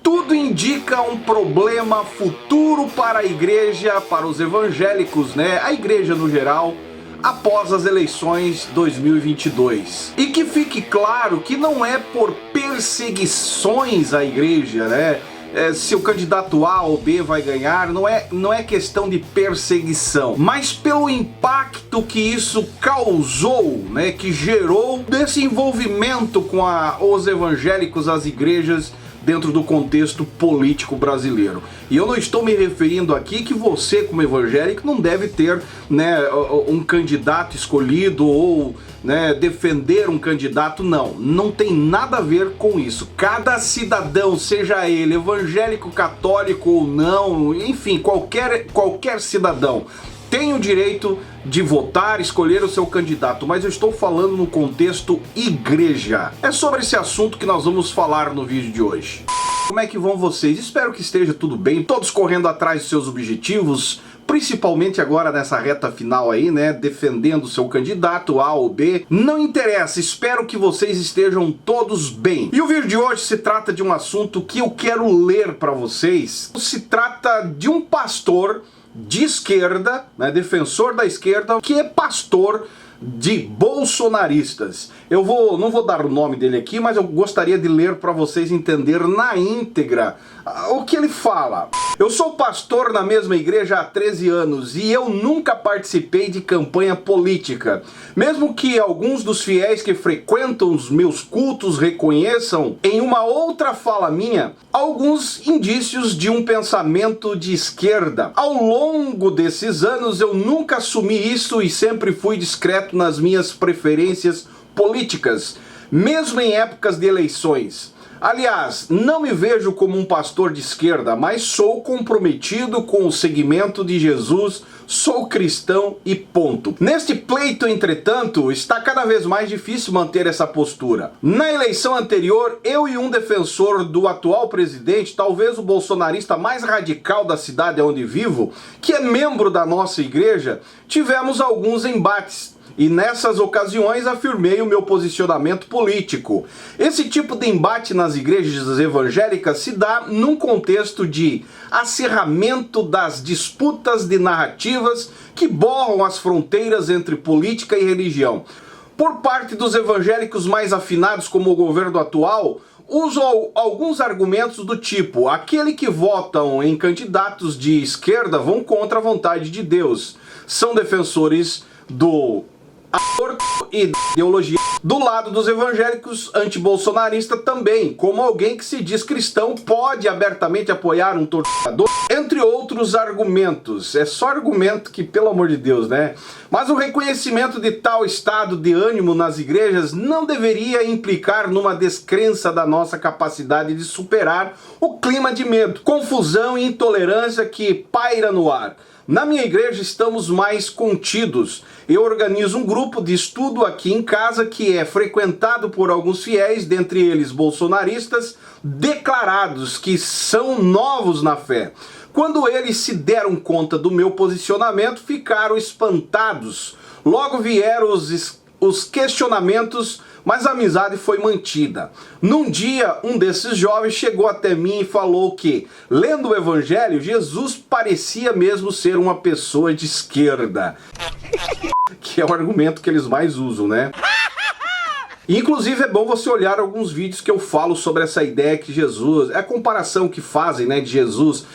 Tudo indica um problema futuro para a igreja, para os evangélicos, né? A igreja no geral, após as eleições 2022. E que fique claro que não é por perseguições à igreja, né? Se o candidato A ou B vai ganhar, não é questão de perseguição, mas pelo impacto que isso causou, né? Que gerou desse envolvimento com os evangélicos, as igrejas, dentro do contexto político brasileiro. E eu não estou me referindo aqui que você, como evangélico, não deve ter, né, um candidato escolhido ou, né, defender um candidato, não tem nada a ver com isso. Cada cidadão, seja ele evangélico, católico ou não, enfim, qualquer cidadão tem o direito de votar, escolher o seu candidato, mas eu estou falando no contexto igreja. É sobre esse assunto que nós vamos falar no vídeo de hoje. Como é que vão vocês? Espero que esteja tudo bem, todos correndo atrás dos seus objetivos, principalmente agora nessa reta final aí, né, defendendo o seu candidato A ou B. Não interessa, espero que vocês estejam todos bem. E o vídeo de hoje se trata de um assunto que eu quero ler para vocês. Se trata de um pastor de esquerda, né, defensor da esquerda, que é pastor de bolsonaristas. Não vou dar o nome dele aqui, mas eu gostaria de ler para vocês entender na íntegra o que ele fala. Eu sou pastor na mesma igreja há 13 anos e eu nunca participei de campanha política. Mesmo que alguns dos fiéis que frequentam os meus cultos reconheçam em uma outra fala minha alguns indícios de um pensamento de esquerda. Ao longo desses anos eu nunca assumi isso e sempre fui discreto nas minhas preferências políticas, mesmo em épocas de eleições. Aliás, não me vejo como um pastor de esquerda, mas sou comprometido com o segmento de Jesus, sou cristão e ponto. Neste pleito, entretanto, está cada vez mais difícil manter essa postura. Na eleição anterior, eu e um defensor do atual presidente, talvez o bolsonarista mais radical da cidade onde vivo, que é membro da nossa igreja, tivemos alguns embates. E nessas ocasiões afirmei o meu posicionamento político. Esse tipo de embate nas igrejas evangélicas se dá num contexto de acirramento das disputas de narrativas que borram as fronteiras entre política e religião. Por parte dos evangélicos mais afinados, como o governo atual, usam alguns argumentos do tipo: aquele que votam em candidatos de esquerda vão contra a vontade de Deus, são defensores do e ideologia. Do lado dos evangélicos antibolsonaristas também, como alguém que se diz cristão pode abertamente apoiar um torcedor, entre outros argumentos. É só argumento que, pelo amor de Deus, né? Mas o reconhecimento de tal estado de ânimo nas igrejas não deveria implicar numa descrença da nossa capacidade de superar o clima de medo, confusão e intolerância que paira no ar. Na minha igreja estamos mais contidos. Eu organizo um grupo de estudo aqui em casa que é frequentado por alguns fiéis, dentre eles bolsonaristas, declarados que são novos na fé. Quando eles se deram conta do meu posicionamento, ficaram espantados. Logo vieram os questionamentos, mas a amizade foi mantida. Num dia, um desses jovens chegou até mim e falou que, lendo o Evangelho, Jesus parecia mesmo ser uma pessoa de esquerda. Que é o argumento que eles mais usam, né? Inclusive é bom você olhar alguns vídeos que eu falo sobre essa ideia que Jesus, a comparação que fazem, né, de Jesus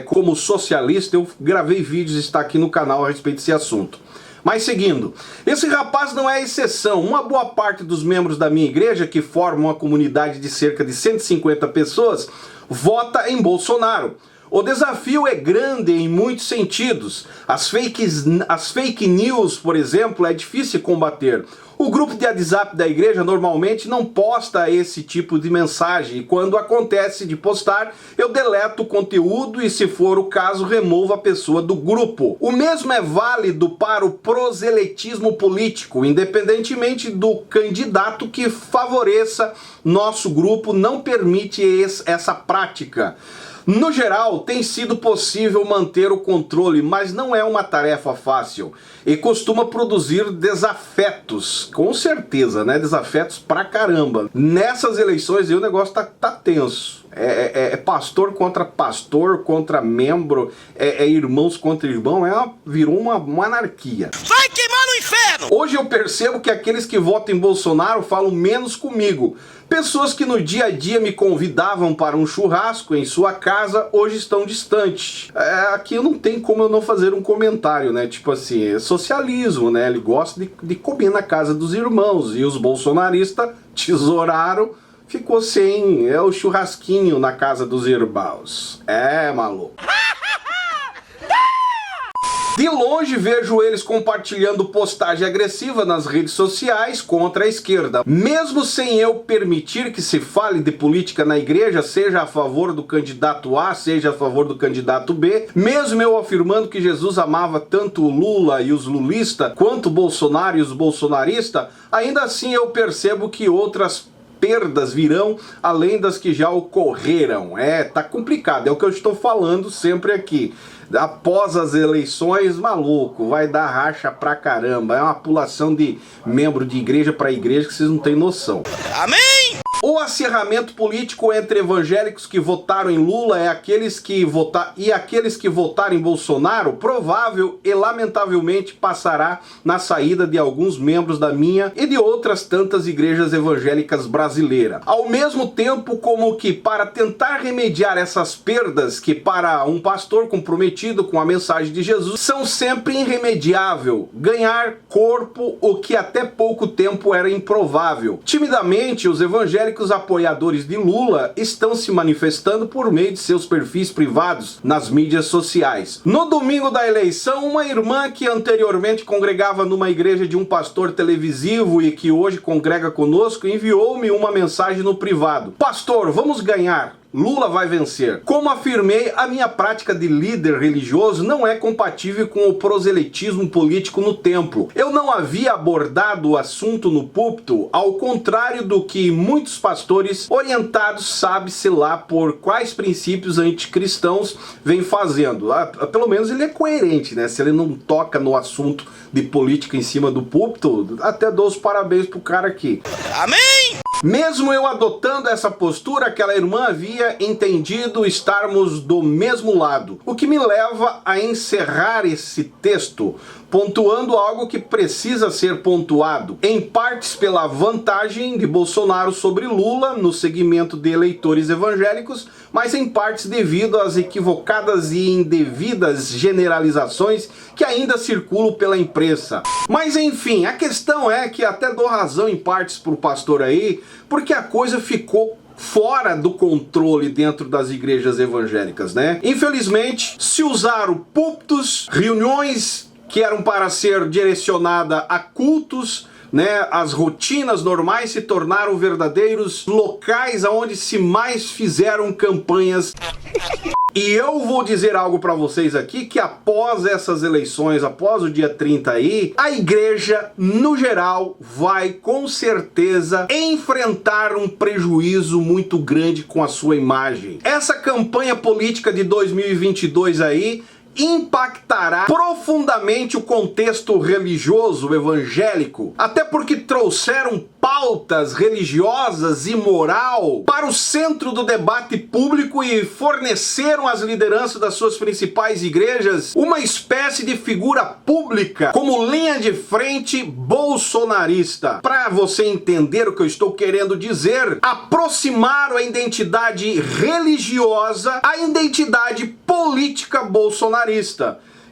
como socialista. Eu gravei vídeos, está aqui no canal a respeito desse assunto. Mas seguindo, esse rapaz não é exceção. Uma boa parte dos membros da minha igreja, que formam uma comunidade de cerca de 150 pessoas, vota em Bolsonaro. O desafio é grande em muitos sentidos. As fake news, por exemplo, é difícil combater. O grupo de WhatsApp da igreja normalmente não posta esse tipo de mensagem. E quando acontece de postar, eu deleto o conteúdo e, se for o caso, removo a pessoa do grupo. O mesmo é válido para o proselitismo político. Independentemente do candidato que favoreça, nosso grupo não permite essa prática. No geral, tem sido possível manter o controle, mas não é uma tarefa fácil e costuma produzir desafetos com certeza, né? Desafetos pra caramba. Nessas eleições aí o negócio tá tenso. É pastor contra membro, irmãos contra irmão, virou uma anarquia. Vai queimar no inferno! Hoje eu percebo que aqueles que votam em Bolsonaro falam menos comigo. Pessoas que no dia a dia me convidavam para um churrasco em sua casa, hoje estão distantes. Aqui não tem como eu não fazer um comentário, né? Tipo assim, é socialismo, né? Ele gosta de comer na casa dos irmãos. E os bolsonaristas tesouraram, ficou sem o churrasquinho na casa dos irmãos. Maluco. De longe vejo eles compartilhando postagem agressiva nas redes sociais contra a esquerda. Mesmo sem eu permitir que se fale de política na igreja, seja a favor do candidato A, seja a favor do candidato B, mesmo eu afirmando que Jesus amava tanto o Lula e os lulistas, quanto o Bolsonaro e os bolsonaristas, ainda assim eu percebo que outras perdas virão além das que já ocorreram. Tá complicado, é o que eu estou falando sempre aqui. Após as eleições, maluco, vai dar racha pra caramba. É uma pulação de membro de igreja pra igreja que vocês não têm noção. Amém! O acirramento político entre evangélicos que votaram em Lula e aqueles que votaram em Bolsonaro provável e lamentavelmente passará na saída de alguns membros da minha e de outras tantas igrejas evangélicas brasileiras. Ao mesmo tempo como que para tentar remediar essas perdas que para um pastor comprometido com a mensagem de Jesus são sempre irremediável, ganhar corpo o que até pouco tempo era improvável. Timidamente os evangélicos apoiadores de Lula estão se manifestando por meio de seus perfis privados nas mídias sociais. No domingo da eleição, uma irmã que anteriormente congregava numa igreja de um pastor televisivo e que hoje congrega conosco, enviou-me uma mensagem no privado: "Pastor, vamos ganhar. Lula vai vencer." Como afirmei, a minha prática de líder religioso não é compatível com o proselitismo político no templo. Eu não havia abordado o assunto no púlpito, ao contrário do que muitos pastores orientados sabe-se lá por quais princípios anticristãos vêm fazendo. Pelo menos ele é coerente, né? Se ele não toca no assunto de política em cima do púlpito, até dou os parabéns pro cara aqui. Amém! Mesmo eu adotando essa postura, aquela irmã havia entendido estarmos do mesmo lado, o que me leva a encerrar esse texto pontuando algo que precisa ser pontuado, em partes pela vantagem de Bolsonaro sobre Lula no segmento de eleitores evangélicos, mas em partes devido às equivocadas e indevidas generalizações que ainda circulam pela imprensa. Mas enfim, a questão é que até dou razão em partes pro pastor aí, porque a coisa ficou fora do controle dentro das igrejas evangélicas, né? Infelizmente, se usaram púlpitos, reuniões que eram para ser direcionada a cultos, né? As rotinas normais se tornaram verdadeiros locais onde se mais fizeram campanhas. E eu vou dizer algo para vocês aqui, que após essas eleições, após o dia 30 aí, a igreja, no geral, vai com certeza enfrentar um prejuízo muito grande com a sua imagem. Essa campanha política de 2022 aí impactará profundamente o contexto religioso evangélico, até porque trouxeram pautas religiosas e moral para o centro do debate público e forneceram às lideranças das suas principais igrejas uma espécie de figura pública como linha de frente bolsonarista. Para você entender o que eu estou querendo dizer, aproximaram a identidade religiosa à identidade política bolsonarista.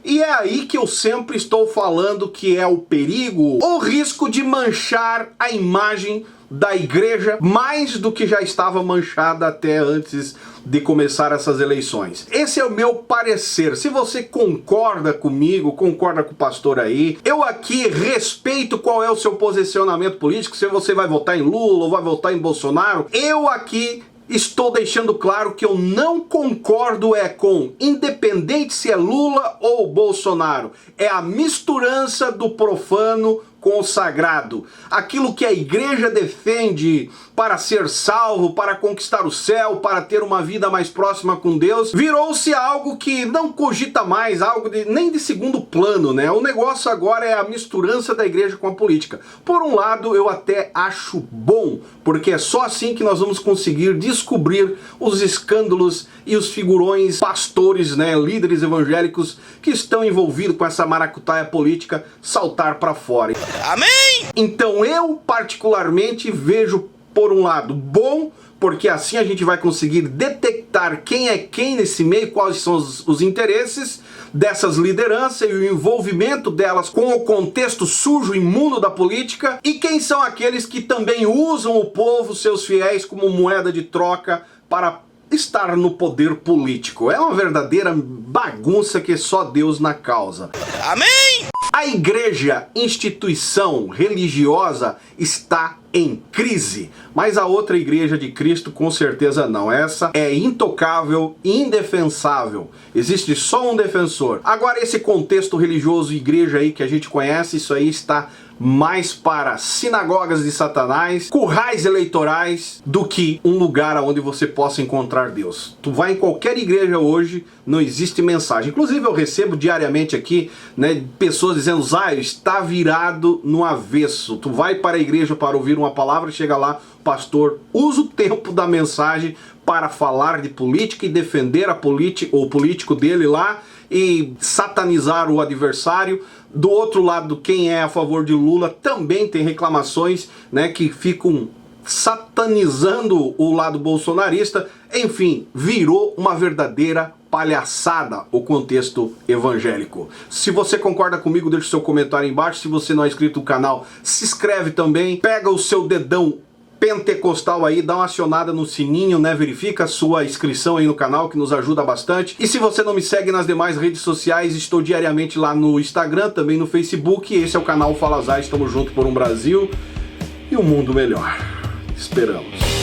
E é aí que eu sempre estou falando que é o perigo, o risco de manchar a imagem da igreja mais do que já estava manchada até antes de começar essas eleições. Esse é o meu parecer. Se você concorda comigo, concorda com o pastor aí, eu aqui respeito qual é o seu posicionamento político, se você vai votar em Lula ou vai votar em Bolsonaro, eu aqui estou deixando claro que eu não concordo com, independente se é Lula ou Bolsonaro, é a misturança do profano consagrado. Aquilo que a igreja defende para ser salvo, para conquistar o céu, para ter uma vida mais próxima com Deus, virou-se algo que não cogita mais, algo nem de segundo plano, né? O negócio agora é a misturança da igreja com a política. Por um lado, eu até acho bom, porque é só assim que nós vamos conseguir descobrir os escândalos e os figurões, pastores, né, líderes evangélicos que estão envolvidos com essa maracutaia política saltar para fora. Amém? Então eu particularmente vejo, por um lado, bom, porque assim a gente vai conseguir detectar quem é quem nesse meio, quais são os interesses dessas lideranças e o envolvimento delas com o contexto sujo e imundo da política, e quem são aqueles que também usam o povo, seus fiéis, como moeda de troca para estar no poder político. É uma verdadeira bagunça que só Deus na causa. Amém? A igreja, instituição religiosa, está em crise, mas a outra igreja de Cristo com certeza não. Essa é intocável, indefensável. Existe só um defensor. Agora esse contexto religioso, igreja aí que a gente conhece, isso aí está mais para sinagogas de Satanás, currais eleitorais, do que um lugar onde você possa encontrar Deus. Tu vai em qualquer igreja hoje, não existe mensagem. Inclusive eu recebo diariamente aqui, né, pessoas dizendo: Zaio, está virado no avesso. Tu vai para a igreja para ouvir uma palavra, chega lá, o pastor usa o tempo da mensagem para falar de política e defender o político dele lá e satanizar o adversário. Do outro lado, quem é a favor de Lula também tem reclamações, né, que ficam satanizando o lado bolsonarista. Enfim, virou uma verdadeira palhaçada o contexto evangélico. Se você concorda comigo, deixa o seu comentário aí embaixo. Se você não é inscrito no canal, se inscreve também. Pega o seu dedão pentecostal aí, dá uma acionada no sininho, né? Verifica a sua inscrição aí no canal, que nos ajuda bastante. E se você não me segue nas demais redes sociais, estou diariamente lá no Instagram, também no Facebook. Esse é o canal Fala Zaio, estamos juntos por um Brasil e um mundo melhor. Esperamos.